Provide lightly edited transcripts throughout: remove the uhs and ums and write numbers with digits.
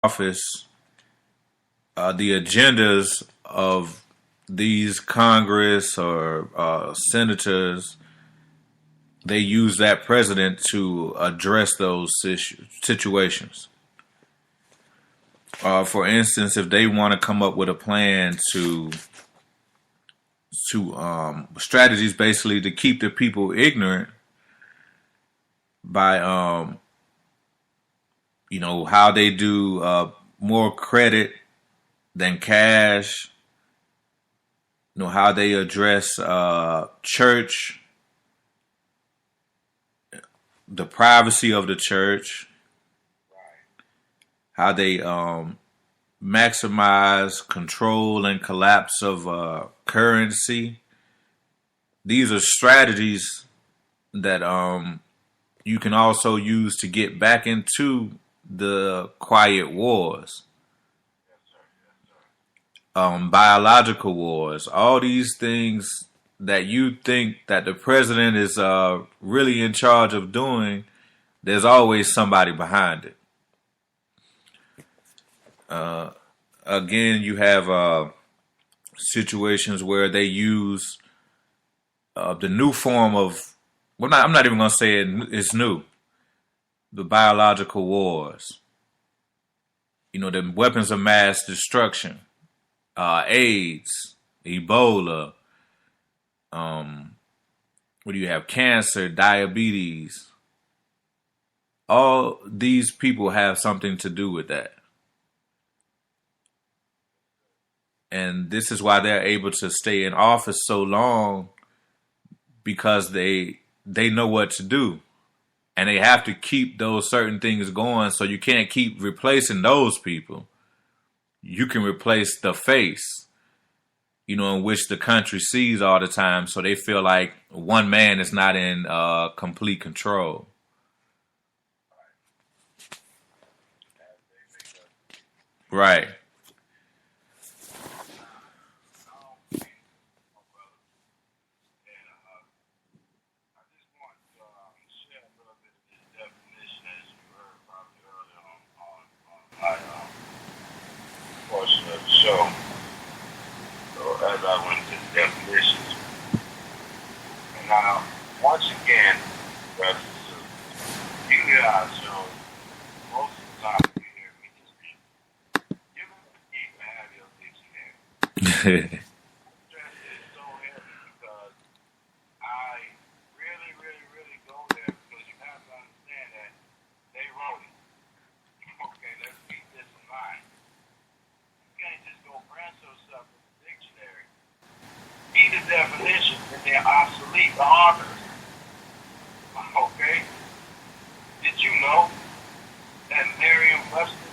office, the agendas of these Congress or senators, they use that president to address those situations. For instance, if they want to come up with a plan to strategies basically to keep the people ignorant by how they do more credit than cash, how they address church, the privacy of the church, how they maximize control and collapse of currency. These are strategies that you can also use to get back into the quiet wars, biological wars, all these things that you think that the president is really in charge of doing. There's always somebody behind it. Again, you have situations where they use the new form of, I'm not even going to say it's new, the biological wars. The weapons of mass destruction, AIDS, Ebola, what do you have? Cancer, diabetes. All these people have something to do with that. And this is why they're able to stay in office so long, because they know what to do. And they have to keep those certain things going, so you can't keep replacing those people. You can replace the face, in which the country sees all the time, so they feel like one man is not in complete control. Right. Portion of the show. So as I went to the definitions, and now once again, brothers and sisters, you hear our show most of the time. You hear me just speak. You're gonna need to have your dictionary. Stress is so heavy because I really, really, really go there because you have to understand that they wrote it. Okay, let's keep this in mind. You can't just go grant yourself in the dictionary, see the definition, and then obsolete the authors. Okay? Did you know that Merriam-Webster,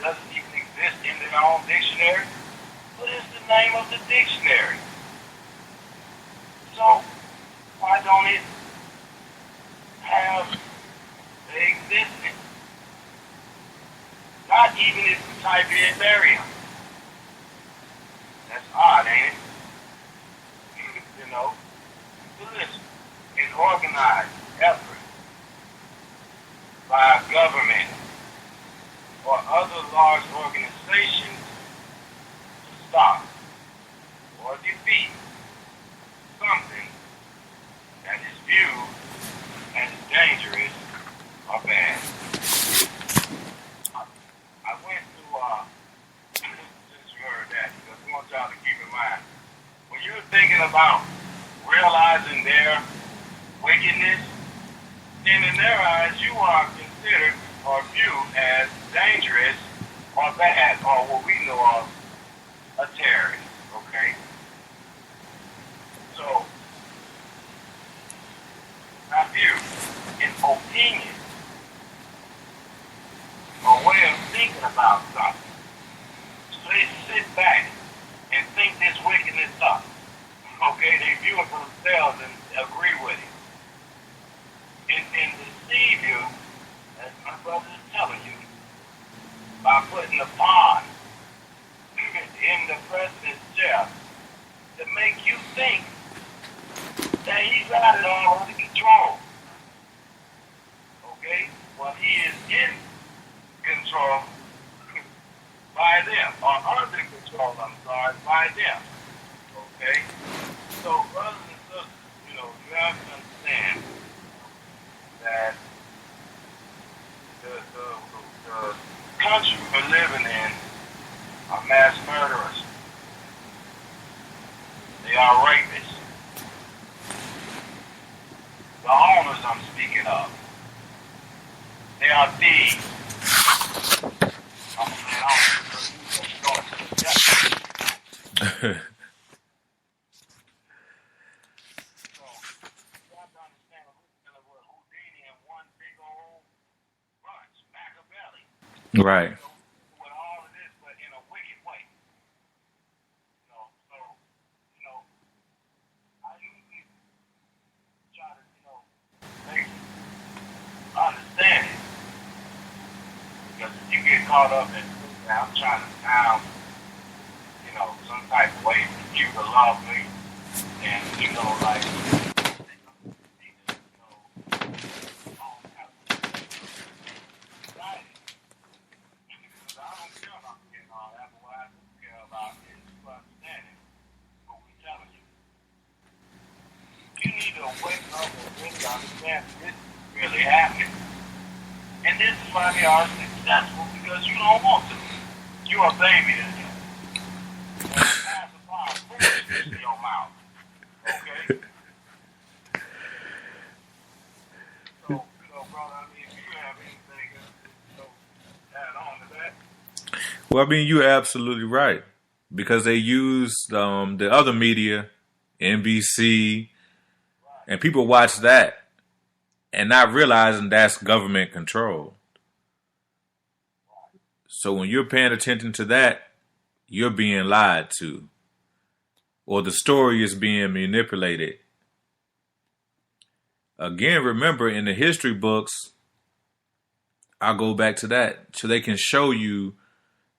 doesn't even exist in their own dictionary? What is the name of the dictionary? So, why don't it have the existence? Not even if you type in Merriam. That's odd, ain't it? So listen, an organized effort by a government or other large organizations to stop or defeat something that is viewed as dangerous or bad. I went to, since you heard that, because I want y'all to keep in mind, when you're thinking about realizing their wickedness, then in their eyes you are considered or viewed as dangerous or bad, or what we know of a terrorist, okay? So, not view, an opinion, a way of thinking about something. So they sit back and think this wickedness up. Okay, they view it for themselves and agree with it. And deceive you, as my brother is telling you, by putting a pawn in the president's chair to make you think that he got it all under control. Okay? Well, he is in control. control by them, or under control, I'm sorry, by them. Okay? So, brothers and sisters, you have to understand that the country we're living in are mass murderers. They are rapists. The owners I'm speaking of. They are thieves. I'm saying, so, you have to understand what Houdini in one big old bunch, Machiavelli. Right. With all of this, but in a wicked way. So, I usually try to, make understand it. Because if you get caught up in, I'm trying to sound, some type of way for you to love me. And, like, you need to wake up and really understand this is really happening. And this is why they are successful, because you don't want to. You're a baby to them. And pacify foolishness in your mouth. Okay? So, brother, I mean, if you have anything else to add on to that. Well, I mean, you're absolutely right. Because they used the other media, NBC, and people watch that and not realizing that's government control. So when you're paying attention to that, you're being lied to. Or the story is being manipulated. Again, remember in the history books, I'll go back to that so they can show you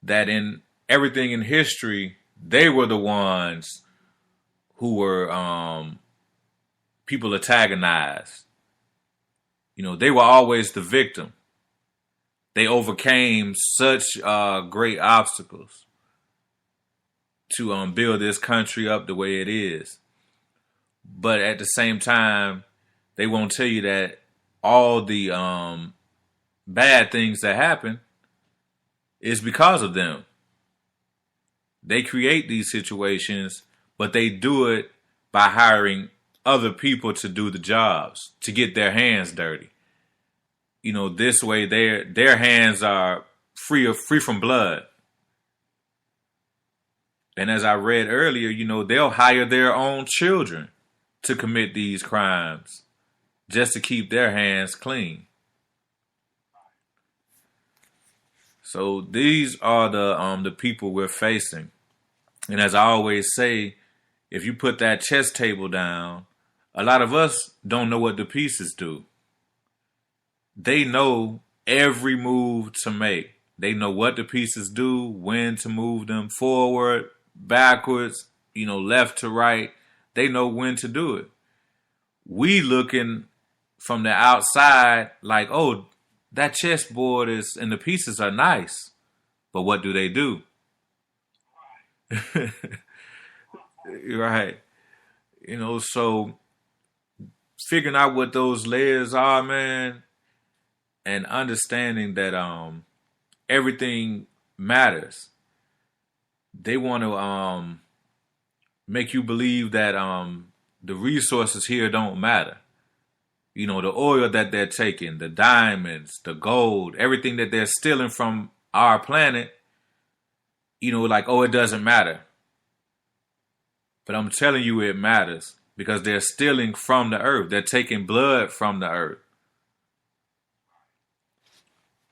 that in everything in history, they were the ones who were people antagonized. They were always the victim. They overcame such great obstacles to build this country up the way it is. But at the same time, they won't tell you that all the bad things that happen is because of them. They create these situations, but they do it by hiring other people to do the jobs, to get their hands dirty. This way their hands are free from blood. And as I read earlier, they'll hire their own children to commit these crimes just to keep their hands clean. So these are the people we're facing. And as I always say, if you put that chess table down, a lot of us don't know what the pieces do. They know every move to make. They know what the pieces do, when to move them forward, backwards, left to right. They know when to do it. We looking from the outside like, oh, that chessboard is, and the pieces are nice. But what do they do? Right. So figuring out what those layers are, man, and understanding that everything matters. They want to make you believe that the resources here don't matter. The oil that they're taking, the diamonds, the gold, everything that they're stealing from our planet, like, oh, it doesn't matter. But I'm telling you it matters because they're stealing from the earth. They're taking blood from the earth.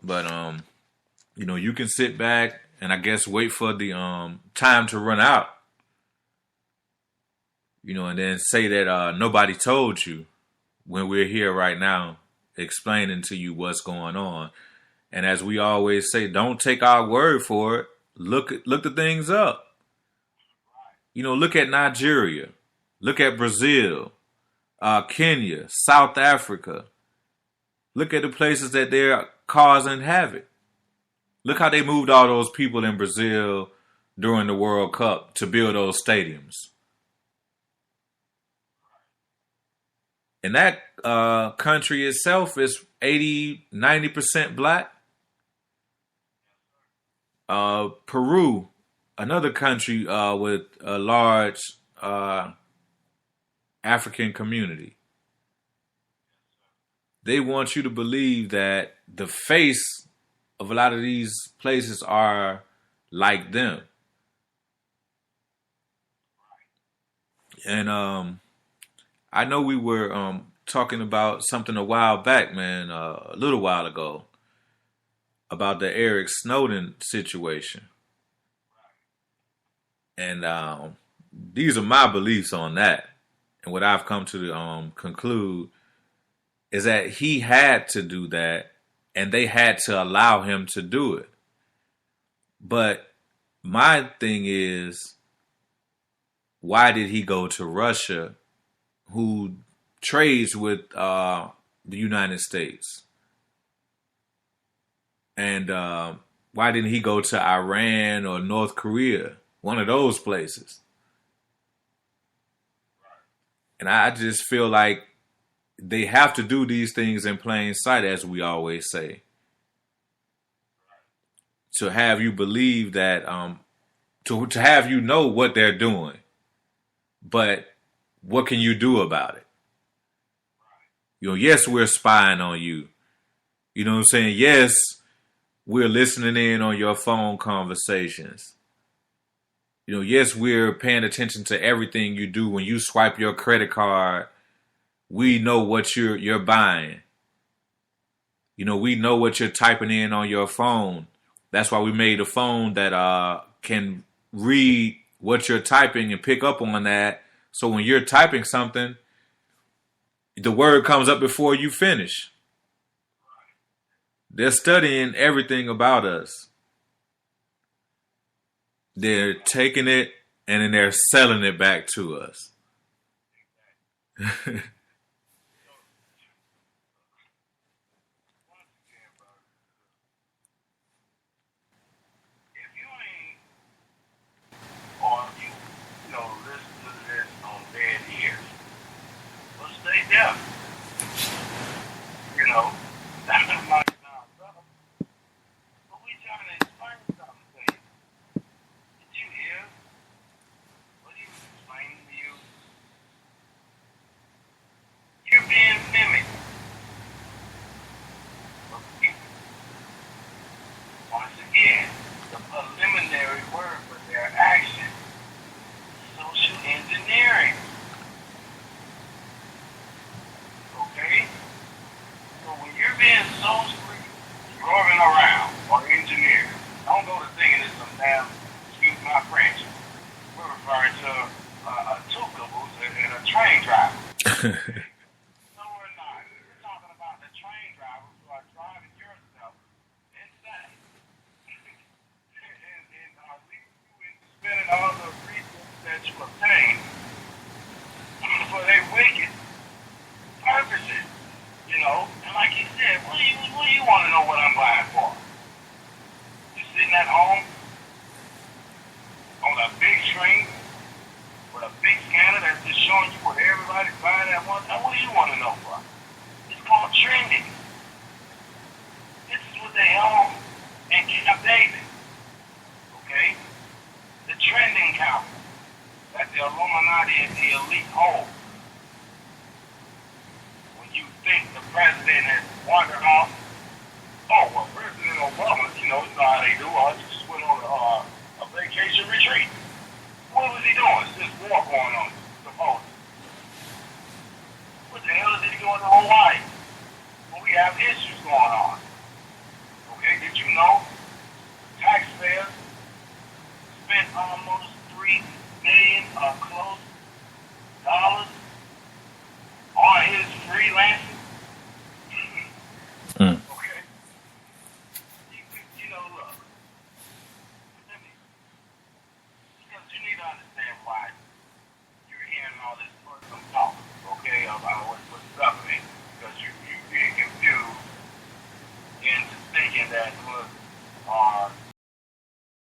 But, you can sit back and I guess wait for the time to run out. And then say that nobody told you when we're here right now explaining to you what's going on. And as we always say, don't take our word for it. Look the things up. Look at Nigeria. Look at Brazil, Kenya, South Africa. Look at the places that they're causing havoc. Look how they moved all those people in Brazil during the World Cup to build those stadiums. And that country itself is 80, 90% black. Peru, another country with a large African community. They want you to believe that the face of a lot of these places are like them. And I know we were talking about something a while back, man, a little while ago, about the Eric Snowden situation. And these are my beliefs on that. And what I've come to conclude is that he had to do that and they had to allow him to do it. But my thing is, why did he go to Russia, who trades with the United States? And why didn't he go to Iran or North Korea, one of those places? And I just feel like they have to do these things in plain sight, as we always say, to have you believe that, to have you know what they're doing. But what can you do about it? You know, yes, we're spying on you. You know what I'm saying? Yes, we're listening in on your phone conversations. You know, yes, we're paying attention to everything you do. When you swipe your credit card, we know what you're buying. You know, we know what you're typing in on your phone. That's why we made a phone that can read what you're typing and pick up on that. So when you're typing something, the word comes up before you finish. They're studying everything about us. They're taking it and then they're selling it back to us. Or listen to this on dead ears. Well, stay deaf. That's not brother. But we trying to explain something to you. Did you hear what he was explaining to you? You're being mimicked. Once again, the preliminary word for their action, social engineering. Okay? So when you're being socially driving around or engineered, don't go to thinking it's some damn, excuse my French, we're referring to a two caboose and a train driver. No, we're not. We're talking about the train drivers who are driving yourself insane. and leaving you in spending all the resources that you obtain for their wicked purposes. And like you said, what do you want to know what I'm buying for? You sitting at home on a big screen with a big scanner that's just showing you what everybody's buying at once. Now, what do you want to know for? It's called trending. This is what they own in Camp David. Okay? The trending council that the Illuminati and the elite hold. You think the president has wandered off? Oh, well, President Obama, you know how they do. All you